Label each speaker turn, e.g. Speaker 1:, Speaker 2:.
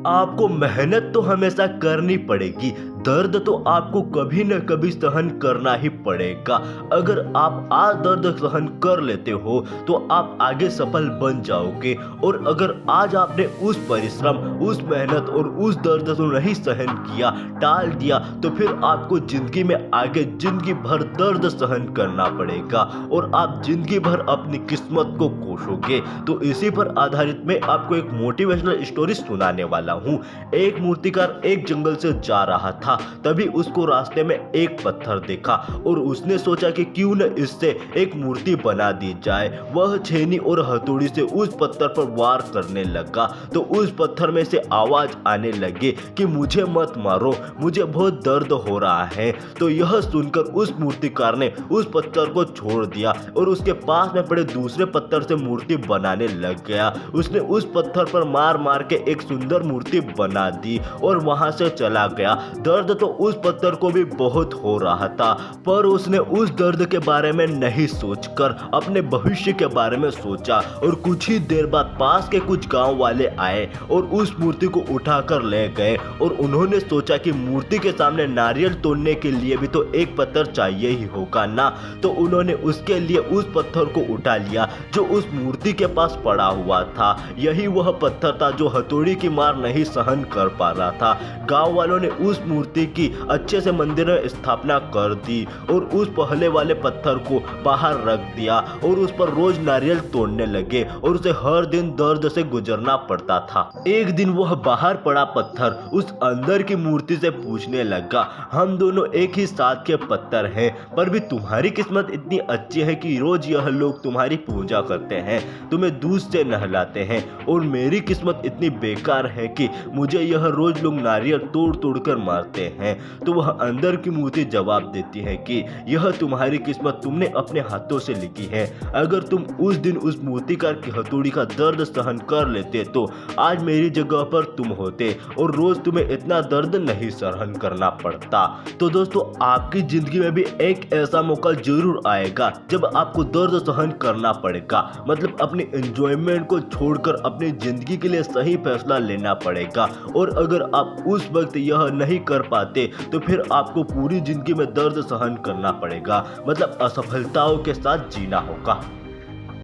Speaker 1: आपको मेहनत तो हमेशा करनी पड़ेगी, दर्द तो आपको कभी न कभी सहन करना ही पड़ेगा। अगर आप आज दर्द सहन कर लेते हो तो आप आगे सफल बन जाओगे, और अगर आज आपने उस परिश्रम, उस मेहनत और उस दर्द को नहीं सहन किया, टाल दिया, तो फिर आपको जिंदगी में आगे जिंदगी भर दर्द सहन करना पड़ेगा और आप जिंदगी भर अपनी किस्मत को कोसोगे। तो इसी पर आधारित मैं आपको एक मोटिवेशनल स्टोरी सुनाने वाला हूँ। एक मूर्तिकार एक जंगल से जा रहा था, तभी उसको रास्ते में एक पत्थर देखा और उसने सोचा कि क्यों न इससे एक मूर्ति बना दी जाए। वह छेनी और हथौड़ी से उस पत्थर पर वार करने लगा तो उस पत्थर में से आवाज आने लगी कि मुझे मत मारो, मुझे बहुत दर्द हो रहा है। तो यह सुनकर उस मूर्तिकार ने उस पत्थर को छोड़ दिया और उसके पास में पड़े दूसरे पत्थर से मूर्ति बनाने लग गया। उसने उस पत्थर पर मार मार के एक सुंदर मूर्ति बना दी और वहां से चला गया। दर्द तो उस पत्थर को भी बहुत हो रहा था, पर उसने उस दर्द के बारे में नहीं सोचकर अपने भविष्य के बारे में सोचा। और कुछ ही देर बाद पास के कुछ गांव वाले आए और उस मूर्ति को उठाकर ले गए और उन्होंने सोचा कि मूर्ति के सामने नारियल तोड़ने के लिए भी तो एक पत्थर चाहिए ही होगा ना। तो उन्होंने उसके लिए उस पत्थर को उठा लिया जो उस मूर्ति के पास पड़ा हुआ था। यही वह पत्थर था जो हथौड़ी की मार नहीं सहन कर पा रहा था। गांव वालों ने उस मूर्ति की अच्छे से मंदिर में स्थापना कर दी और उस पहले वाले पत्थर को बाहर रख दिया और उस पर रोज नारियल तोड़ने लगे और उसे हर दिन दर्द से गुजरना पड़ता था। एक दिन वह बाहर पड़ा पत्थर उस अंदर की मूर्ति से पूछने लगा, हम दोनों एक ही साथ के पत्थर हैं, पर भी तुम्हारी किस्मत इतनी अच्छी है कि रोज यह लोग तुम्हारी पूजा करते हैं, तुम्हें दूध से नहलाते हैं, और मेरी किस्मत इतनी बेकार है कि मुझे यह रोज लोग नारियल तोड़ तोड़ कर मारते हैं। तो वह अंदर की मूर्ति जवाब देती है कि यह तुम्हारी किस्मत तुमने अपने हाथों से लिखी है। अगर तुम उस दिन उस मूर्तिकार की हथौड़ी का दर्द सहन कर लेते तो आज मेरी जगह पर तुम होते और रोज तुम्हें इतना दर्द नहीं सहन करना पड़ता। तो दोस्तों, आपकी जिंदगी में भी एक ऐसा मौका जरूर आएगा जब आपको दर्द सहन करना पड़ेगा, मतलब अपनी एंजॉयमेंट को छोड़कर अपनी जिंदगी के लिए सही फैसला लेना पड़ेगा। और अगर आप उस वक्त यह नहीं कर पाते तो फिर आपको पूरी जिंदगी में दर्द सहन करना पड़ेगा, मतलब असफलताओं के साथ जीना होगा।